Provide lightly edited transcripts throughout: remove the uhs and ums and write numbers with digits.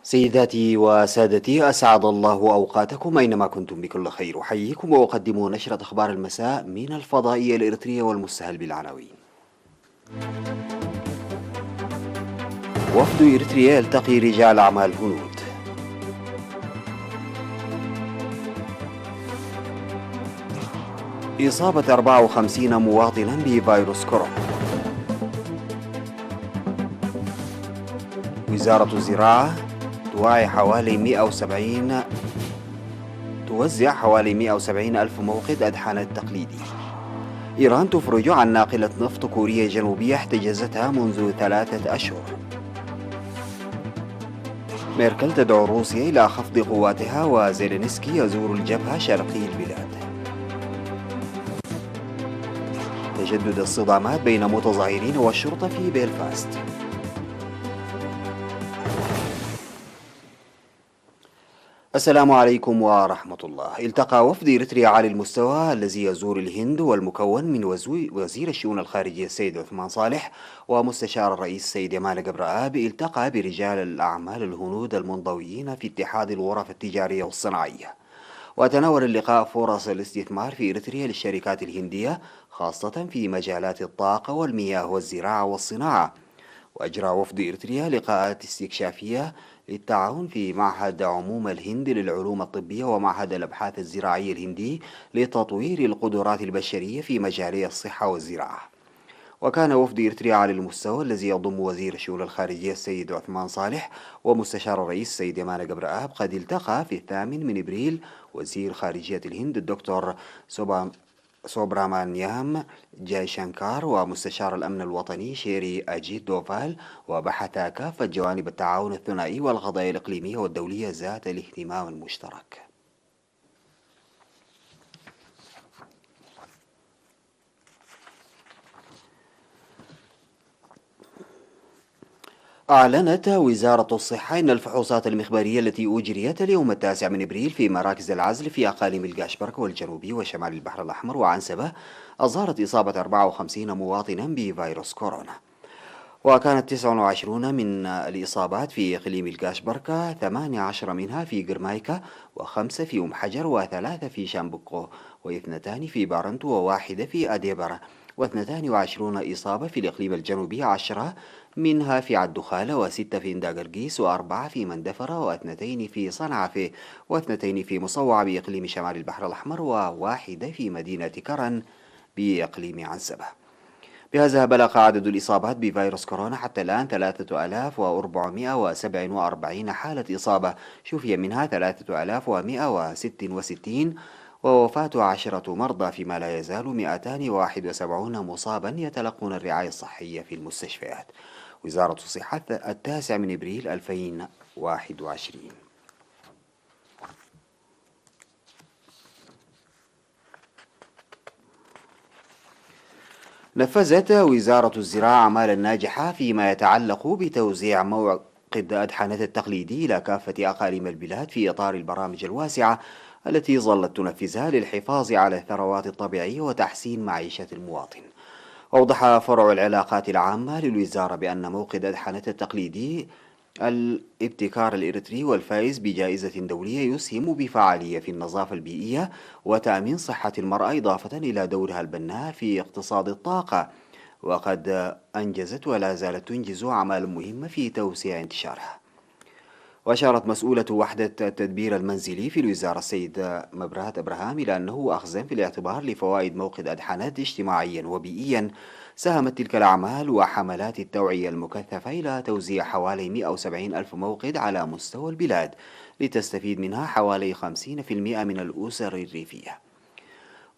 سيداتي وسادتي، أسعد الله أوقاتكم أينما كنتم بكل خير. أحييكم وأقدم نشرة أخبار المساء من الفضائية الإريترية والمستهل بالعناوين. وفد إريتريا يلتقي رجال أعمال هنود. إصابة 54 مواطنا بفيروس كورونا. وزارة الزراعة توزع حوالي 170 ألف موقد أدحان تقليدي. إيران تفرج عن ناقلة نفط كوريا الجنوبية احتجزتها منذ 3 أشهر. ميركل تدعو روسيا إلى خفض قواتها، وزيلينسكي يزور الجبهة شرقي البلاد. تجدد الصدامات بين متظاهرين والشرطة في بيلفاست. السلام عليكم ورحمة الله. التقى وفد إريتريا عالي المستوى الذي يزور الهند والمكون من وزير الشؤون الخارجية السيد عثمان صالح ومستشار الرئيس السيد يمال قبرآب، التقى برجال الأعمال الهنود المنضويين في اتحاد الغرف التجارية والصناعية. وتناول اللقاء فرص الاستثمار في إريتريا للشركات الهندية، خاصة في مجالات الطاقة والمياه والزراعة والصناعة. وأجرى وفد إريتريا لقاءات استكشافية للتعاون في معهد عموم الهند للعلوم الطبية ومعهد الأبحاث الزراعية الهندي لتطوير القدرات البشرية في مجالي الصحة والزراعة. وكان وفد إريتريا على المستوى الذي يضم وزير الشؤون الخارجية السيد عثمان صالح ومستشار الرئيس السيد يمان قبرآب قد التقى في 8 أبريل وزير خارجية الهند الدكتور سوبرامانيام جاي شانكار ومستشار الأمن الوطني شيري أجيت دوفال، وبحثا كافة جوانب التعاون الثنائي والقضايا الإقليمية والدولية ذات الاهتمام المشترك. أعلنت وزارة الصحة أن الفحوصات المخبرية التي أجريت اليوم 9 أبريل في مراكز العزل في أقاليم القاشبرك والجنوبي وشمال البحر الأحمر وعنسبة أظهرت إصابة 54 مواطنا بفيروس كورونا. وكانت 29 من الإصابات في إقليم القاشبركة، 18 منها في قرمايكا، و5 في أم حجر، و3 في شامبكو، و2 في بارنتو، و1 في أديبرة، و22 إصابة في الإقليم الجنوبي، 10 منها في عدخالة، و6 في انداقرقيس، و4 في مندفرة، و2 في صنعفة، و2 في مصوع بإقليم شمال البحر الأحمر، و1 في مدينة كرن بإقليم عنسبة. بهذا بلغ عدد الإصابات بفيروس كورونا حتى الآن 3447 حالة إصابة، شفي منها 3166، ووفاة 10 مرضى، فيما لا يزال 271 مصابا يتلقون الرعاية الصحية في المستشفيات. وزارة الصحة 9 أبريل 2021. نفذت وزارة الزراعة أعمالا ناجحة فيما يتعلق بتوزيع موقد أدحانة التقليدي إلى كافة أقاليم البلاد في إطار البرامج الواسعة التي ظلت تنفذها للحفاظ على الثروات الطبيعية وتحسين معيشة المواطن. أوضح فرع العلاقات العامة للوزارة بأن موقد أدحانة التقليدي الابتكار الإريتري والفائز بجائزة دولية يسهم بفعالية في النظافة البيئية وتأمين صحة المرأة، إضافة إلى دورها البناء في اقتصاد الطاقة، وقد أنجزت ولا زالت تنجز أعمال مهمة في توسيع انتشارها. وأشارت مسؤولة وحدة التدبير المنزلي في الوزارة السيد مبرهت أبراهام إلى أنه أخذا في الاعتبار لفوائد موقد أدحانات اجتماعيا وبيئيا، ساهمت تلك الأعمال وحملات التوعية المكثفة إلى توزيع حوالي 170 ألف موقد على مستوى البلاد، لتستفيد منها حوالي 50% من الأسر الريفية.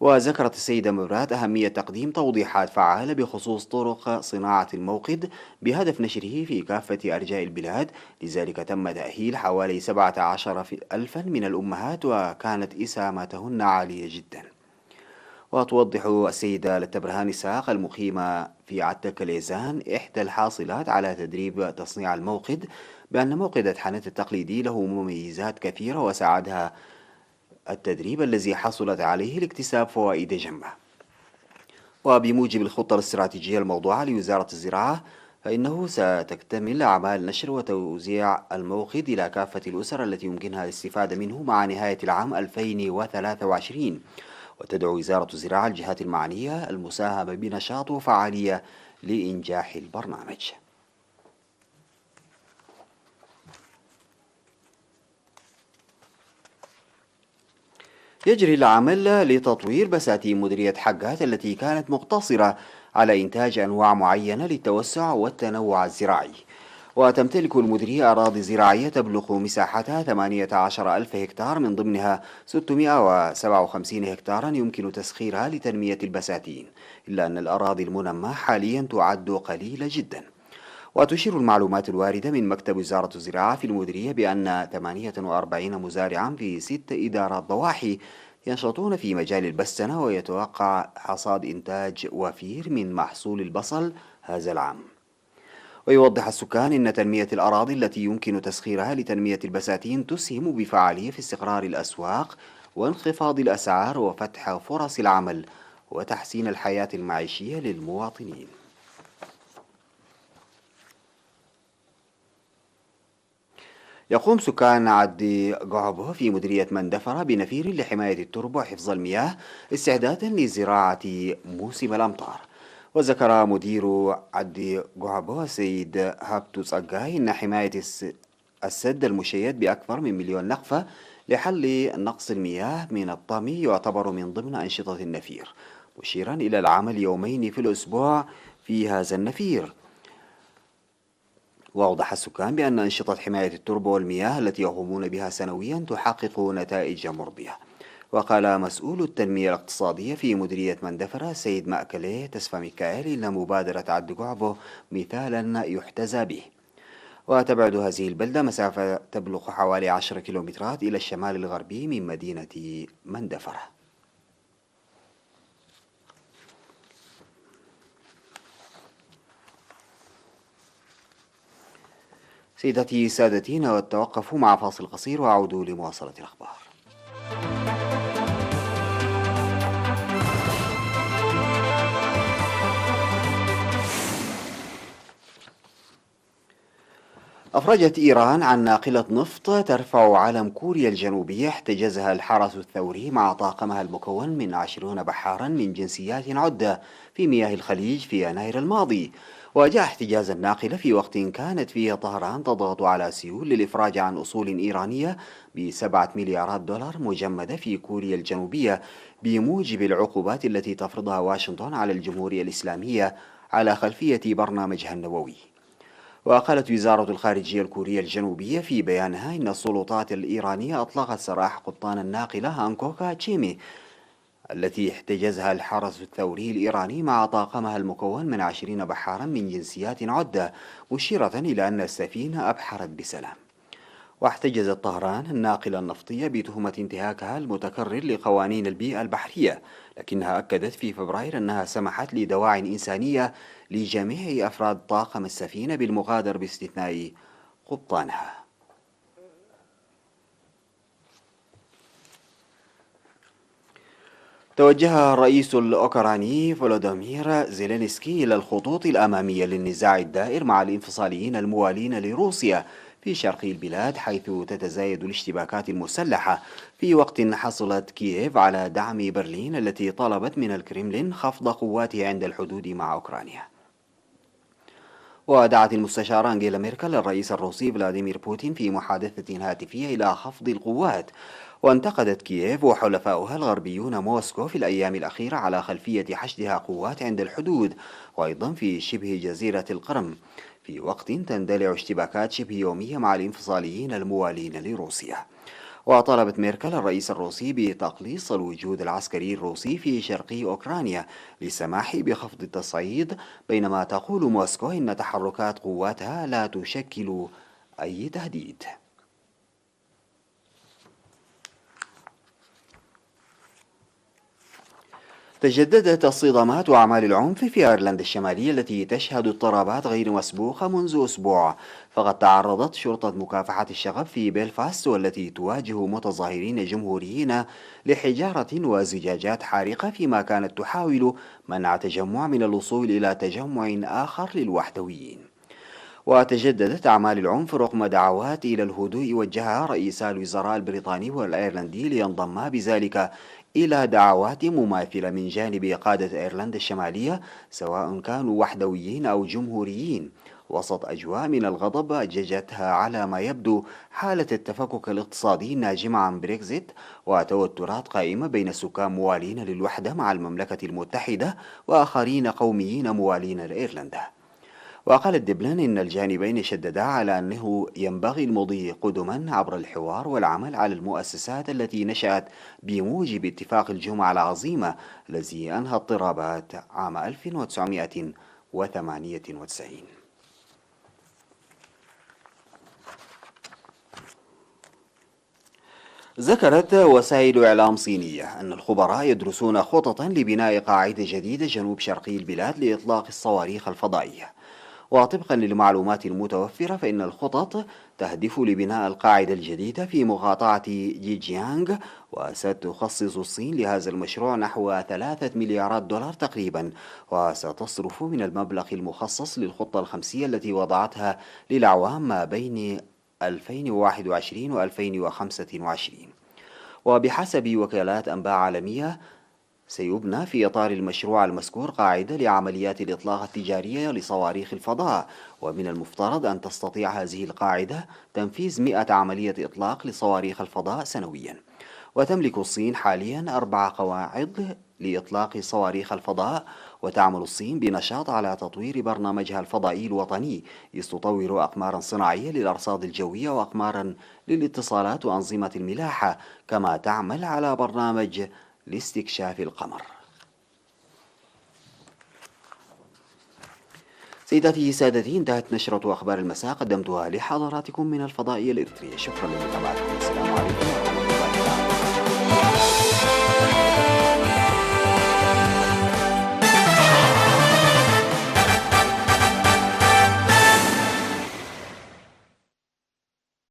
وذكرت السيدة مراد أهمية تقديم توضيحات فعالة بخصوص طرق صناعة الموقد بهدف نشره في كافة أرجاء البلاد، لذلك تم تأهيل حوالي 17 ألفا من الأمهات، وكانت إسهاماتهن عالية جدا. وتوضح السيدة لتبرهان إسحاق المقيمة في عتك ليزان إحدى الحاصلات على تدريب تصنيع الموقد بأن موقد أدحانة التقليدي له مميزات كثيرة، وساعدها التدريب الذي حصلت عليه لاكتساب فوائد جمة. وبموجب الخطة الاستراتيجية الموضوعة لوزارة الزراعة فإنه ستكتمل أعمال نشر وتوزيع الموقد إلى كافة الأسر التي يمكنها الاستفادة منه مع نهاية العام 2023. وتدعو وزارة الزراعة الجهات المعنية المساهمة بنشاط وفعالية لإنجاح البرنامج. يجري العمل لتطوير بساتين مديرية حقات التي كانت مقتصرة على إنتاج أنواع معينة للتوسع والتنوع الزراعي. وتمتلك المديرية أراضي زراعية تبلغ مساحتها 18 ألف هكتار، من ضمنها 657 هكتارا يمكن تسخيرها لتنمية البساتين، إلا أن الأراضي المنمى حاليا تعد قليلة جدا. وتشير المعلومات الواردة من مكتب وزارة الزراعة في المديرية بأن 48 مزارعا في 6 إدارات ضواحي ينشطون في مجال البستنة، ويتوقع حصاد إنتاج وفير من محصول البصل هذا العام. ويوضح السكان أن تنمية الأراضي التي يمكن تسخيرها لتنمية البساتين تسهم بفعالية في استقرار الأسواق وانخفاض الأسعار وفتح فرص العمل وتحسين الحياة المعيشية للمواطنين. يقوم سكان عد قعبه في مديرية مندفرة بنفير لحماية التربة وحفظ المياه استعدادا لزراعة موسم الأمطار. وذكر مدير عد قعبه السيد هابتو صقاي أن حماية السد المشيد بأكثر من 1,000,000 نقفة لحل نقص المياه من الطمي يعتبر من ضمن أنشطة النفير، مشيرا إلى العمل يومين في الأسبوع في هذا النفير. وأوضح السكان بأن أنشطة حماية التربة والمياه التي يقومون بها سنويا تحقق نتائج مرضية. وقال مسؤول التنمية الاقتصادية في مديرية مندفرة سيد مأكلي تسفى ميكائيل إن مبادرة عد قعبه مثالا يحتذى به. وتبعد هذه البلدة مسافة تبلغ حوالي 10 كيلومترات إلى الشمال الغربي من مدينة مندفرة. سيدتي سادتي، نتوقف مع فاصل قصير وأعود لمواصلة الأخبار. أفرجت إيران عن ناقلة نفط ترفع علم كوريا الجنوبية احتجزها الحرس الثوري مع طاقمها المكون من 20 بحارا من جنسيات عدة في مياه الخليج في يناير الماضي. وجاء احتجاز الناقلة في وقت كانت فيه طهران تضغط على سيول للإفراج عن أصول إيرانية ب7 مليارات دولار مجمدة في كوريا الجنوبية بموجب العقوبات التي تفرضها واشنطن على الجمهورية الإسلامية على خلفية برنامجها النووي. وقالت وزارة الخارجية الكورية الجنوبية في بيانها إن السلطات الإيرانية أطلقت سراح قبطان الناقلة هانكوكا تشيمي التي احتجزها الحرس الثوري الإيراني مع طاقمها المكون من 20 بحارا من جنسيات عدة، مشيرة إلى أن السفينة أبحرت بسلام. واحتجزت طهران الناقلة النفطية بتهمة انتهاكها المتكرر لقوانين البيئة البحرية، لكنها أكدت في فبراير أنها سمحت لدواعٍ إنسانية لجميع أفراد طاقم السفينة بالمغادرة باستثناء قبطانها. توجه الرئيس الأوكراني فولودومير زيلينسكي إلى الخطوط الأمامية للنزاع الدائر مع الانفصاليين الموالين لروسيا في شرق البلاد، حيث تتزايد الاشتباكات المسلحة في وقت حصلت كييف على دعم برلين التي طلبت من الكرملين خفض قواتها عند الحدود مع أوكرانيا. ودعت المستشارة أنجيلا ميركل الرئيس الروسي فلاديمير بوتين في محادثة هاتفية إلى خفض القوات. وانتقدت كييف وحلفاؤها الغربيون موسكو في الأيام الأخيرة على خلفية حشدها قوات عند الحدود وأيضا في شبه جزيرة القرم، في وقت تندلع اشتباكات شبه يومية مع الانفصاليين الموالين لروسيا. وطلبت ميركل الرئيس الروسي بتقليص الوجود العسكري الروسي في شرق أوكرانيا للسماح بخفض التصعيد، بينما تقول موسكو إن تحركات قواتها لا تشكل أي تهديد. تجددت الصدامات وأعمال العنف في أيرلندا الشمالية التي تشهد اضطرابات غير مسبوقة منذ أسبوع، فقد تعرضت شرطة مكافحة الشغب في بيلفاست والتي تواجه متظاهرين جمهوريين لحجارة وزجاجات حارقة، فيما كانت تحاول منع تجمع من الوصول إلى تجمع آخر للوحدويين. وتجددت أعمال العنف رغم دعوات إلى الهدوء وجهها رئيسا الوزراء البريطاني والأيرلندي لينضما بذلك إلى دعوات مماثلة من جانب قادة أيرلندا الشمالية سواء كانوا وحدويين أو جمهوريين، وسط أجواء من الغضب أججتها على ما يبدو حالة التفكك الاقتصادي الناجمة عن بريكزيت وتوترات قائمة بين سكان موالين للوحدة مع المملكة المتحدة وآخرين قوميين موالين لإيرلندا. وقالت دبلن إن الجانبين شددا على أنه ينبغي المضي قدما عبر الحوار والعمل على المؤسسات التي نشأت بموجب اتفاق الجمعة العظيمة الذي أنهى اضطرابات عام 1998. ذكرت وسائل إعلام صينية أن الخبراء يدرسون خططا لبناء قاعدة جديدة جنوب شرقي البلاد لإطلاق الصواريخ الفضائية. وطبقا للمعلومات المتوفرة فإن الخطط تهدف لبناء القاعدة الجديدة في مقاطعة جيجيانغ، وستخصص الصين لهذا المشروع نحو 3 مليارات دولار تقريبا، وستصرف من المبلغ المخصص للخطة الخمسية التي وضعتها للأعوام ما بين 2021 و 2025. وبحسب وكالات أنباء عالمية سيبنى في إطار المشروع المذكور قاعدة لعمليات الإطلاق التجارية لصواريخ الفضاء، ومن المفترض أن تستطيع هذه القاعدة تنفيذ 100 عملية إطلاق لصواريخ الفضاء سنويا. وتملك الصين حاليا 4 قواعد لإطلاق صواريخ الفضاء، وتعمل الصين بنشاط على تطوير برنامجها الفضائي الوطني، إذ تطور أقمارا صناعية للأرصاد الجوية وأقمارا للاتصالات وأنظمة الملاحة، كما تعمل على برنامج لاستكشاف القمر. سيداتي سادتي، انتهت نشرة أخبار المساء قدمتها لحضراتكم من الفضائية الإريترية. شكرا لمتابعتكم. السلام عليكم ورحمة الله وبركاته.